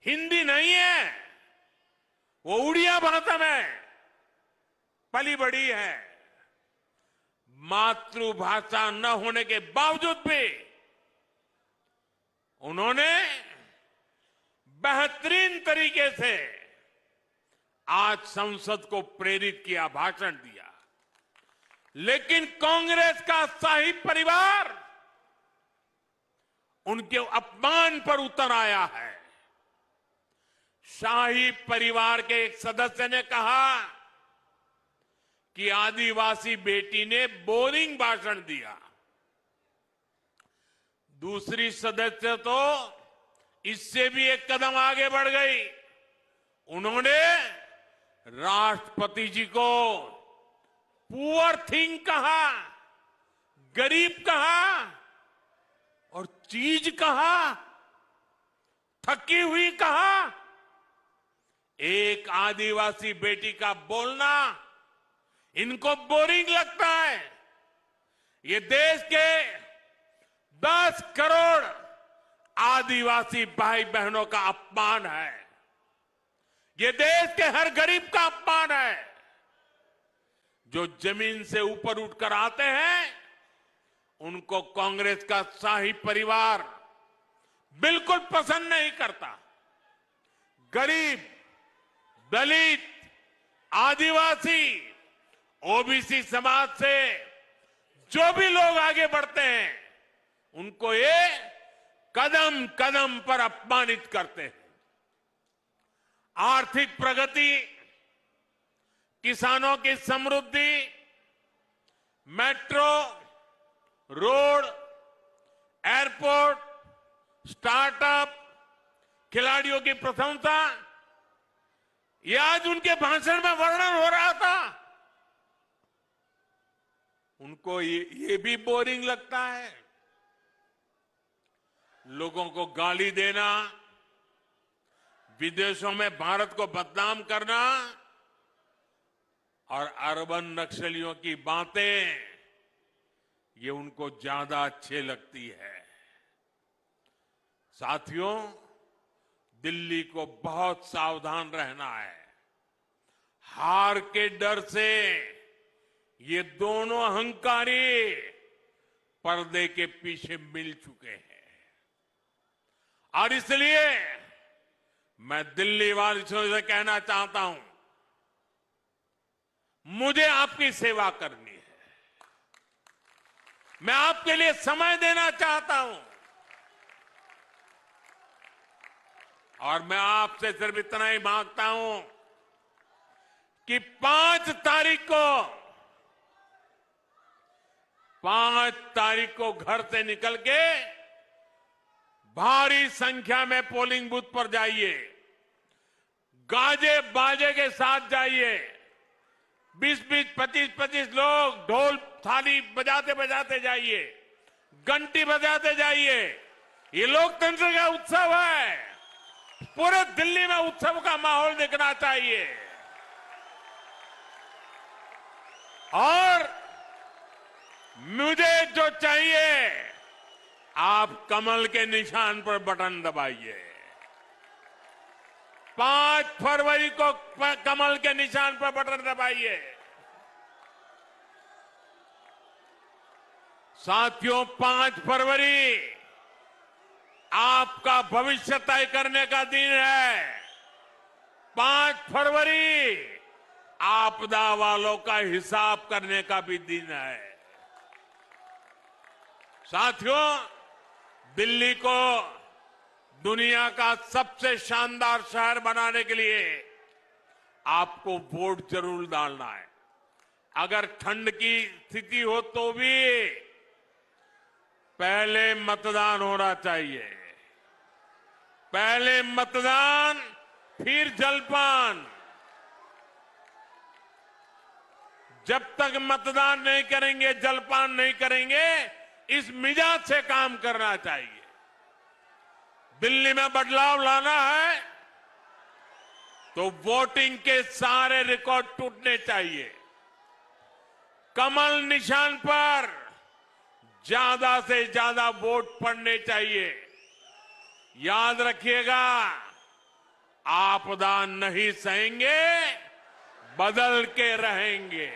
हिंदी नहीं है, वो उड़िया भाषा में पली बड़ी है। मातृभाषा न होने के बावजूद भी उन्होंने बेहतरीन तरीके से आज संसद को प्रेरित किया, भाषण दिया। लेकिन कांग्रेस का शाही परिवार उनके अपमान पर उतर आया है। शाही परिवार के एक सदस्य ने कहा कि आदिवासी बेटी ने बोरिंग भाषण दिया। दूसरी सदस्य तो इससे भी एक कदम आगे बढ़ गई। उन्होंने राष्ट्रपति जी को पुअर थिंग कहा, गरीब कहा और चीज कहा, थकी हुई कहा। एक आदिवासी बेटी का बोलना इनको बोरिंग लगता है। ये देश के 10 करोड़ आदिवासी भाई बहनों का अपमान है। ये देश के हर गरीब का अपमान है। जो जमीन से ऊपर उठकर आते हैं उनको कांग्रेस का शाही परिवार बिल्कुल पसंद नहीं करता। गरीब, दलित, आदिवासी, ओबीसी समाज से जो भी लोग आगे बढ़ते हैं उनको ये कदम कदम पर अपमानित करते हैं। आर्थिक प्रगति, किसानों की समृद्धि, मेट्रो, रोड, एयरपोर्ट, स्टार्टअप, खिलाड़ियों की प्रशंसा, ये आज उनके भाषण में वर्णन हो रहा था। उनको ये भी बोरिंग लगता है। लोगों को गाली देना, विदेशों में भारत को बदनाम करना और अर्बन नक्सलियों की बातें, ये उनको ज्यादा अच्छे लगती है। साथियों, दिल्ली को बहुत सावधान रहना है। हार के डर से ये दोनों अहंकारी पर्दे के पीछे मिल चुके हैं। और इसलिए मैं दिल्ली वासियों से कहना चाहता हूं, मुझे आपकी सेवा करनी है। मैं आपके लिए समय देना चाहता हूं और मैं आपसे सिर्फ इतना ही मांगता हूं कि 5 तारीख को घर से निकल के भारी संख्या में पोलिंग बूथ पर जाइए। गाजे बाजे के साथ जाइए। 20-20, 25-25 लोग ढोल थाली बजाते बजाते जाइए, घंटी बजाते जाइए। ये लोकतंत्र का उत्सव है। पूरे दिल्ली में उत्सव का माहौल दिखना चाहिए। और मुझे जो चाहिए, आप कमल के निशान पर बटन दबाइए। 5 फरवरी को कमल के निशान पर बटन दबाइए। साथियों, 5 फरवरी आपका भविष्य तय करने का दिन है। 5 फरवरी आपदा वालों का हिसाब करने का भी दिन है। साथियों, दिल्ली को दुनिया का सबसे शानदार शहर बनाने के लिए आपको वोट जरूर डालना है। अगर ठंड की स्थिति हो तो भी पहले मतदान होना चाहिए। पहले मतदान, फिर जलपान। जब तक मतदान नहीं करेंगे, जलपान नहीं करेंगे, इस मिजाज से काम करना चाहिए। दिल्ली में बदलाव लाना है तो वोटिंग के सारे रिकॉर्ड टूटने चाहिए। कमल निशान पर ज्यादा से ज्यादा वोट पड़ने चाहिए। याद रखिएगा, आपदा नहीं सहेंगे, बदल के रहेंगे।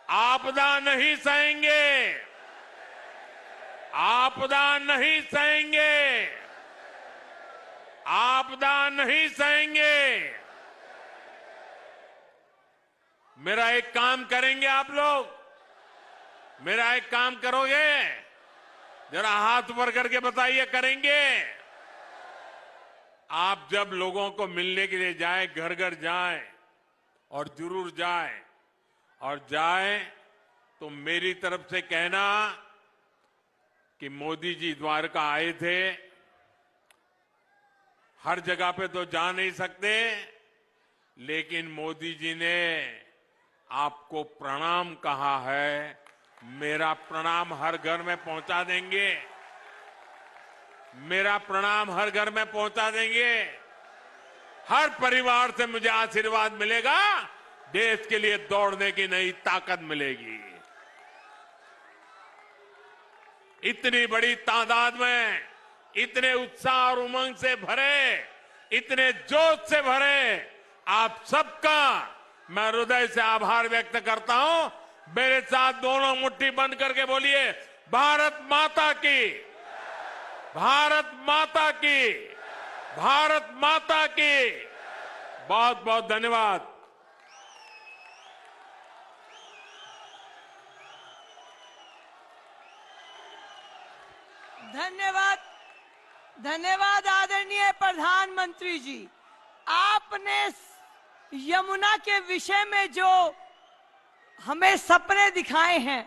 आपदा नहीं सहेंगे, आपदा नहीं सहेंगे, आपदा नहीं सहेंगे। मेरा एक काम करेंगे आप लोग, मेरा एक काम करोगे? जरा हाथ ऊपर करके बताइए, करेंगे? आप जब लोगों को मिलने के लिए जाएं, घर घर जाएं, और जरूर जाएं, और जाएं तो मेरी तरफ से कहना कि मोदी जी द्वारका आए थे। हर जगह पे तो जा नहीं सकते, लेकिन मोदी जी ने आपको प्रणाम कहा है। मेरा प्रणाम हर घर में पहुंचा देंगे, मेरा प्रणाम हर घर में पहुंचा देंगे। हर परिवार से मुझे आशीर्वाद मिलेगा, देश के लिए दौड़ने की नई ताकत मिलेगी। इतनी बड़ी तादाद में, इतने उत्साह और उमंग से भरे, इतने जोश से भरे आप सबका मैं हृदय से आभार व्यक्त करता हूं। मेरे साथ दोनों मुट्ठी बंद करके बोलिए, भारत माता की, भारत माता की, भारत माता की। बहुत बहुत धन्यवाद। धन्यवाद, धन्यवाद आदरणीय प्रधानमंत्री जी। आपने यमुना के विषय में जो हमें सपने दिखाए हैं,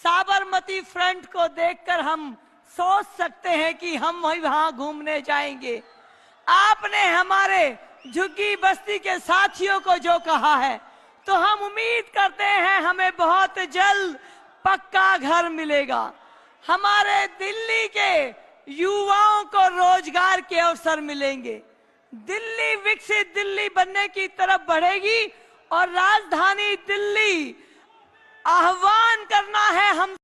साबरमती फ्रंट को देखकर हम सोच सकते हैं कि हम वहां घूमने जाएंगे। आपने हमारे झुग्गी बस्ती के साथियों को जो कहा है, तो हम उम्मीद करते हैं हमें बहुत जल्द पक्का घर मिलेगा। हमारे दिल्ली के युवाओं को रोजगार के अवसर मिलेंगे। दिल्ली विकसित दिल्ली बनने की तरफ बढ़ेगी और राजधानी दिल्ली आह्वान करना है हम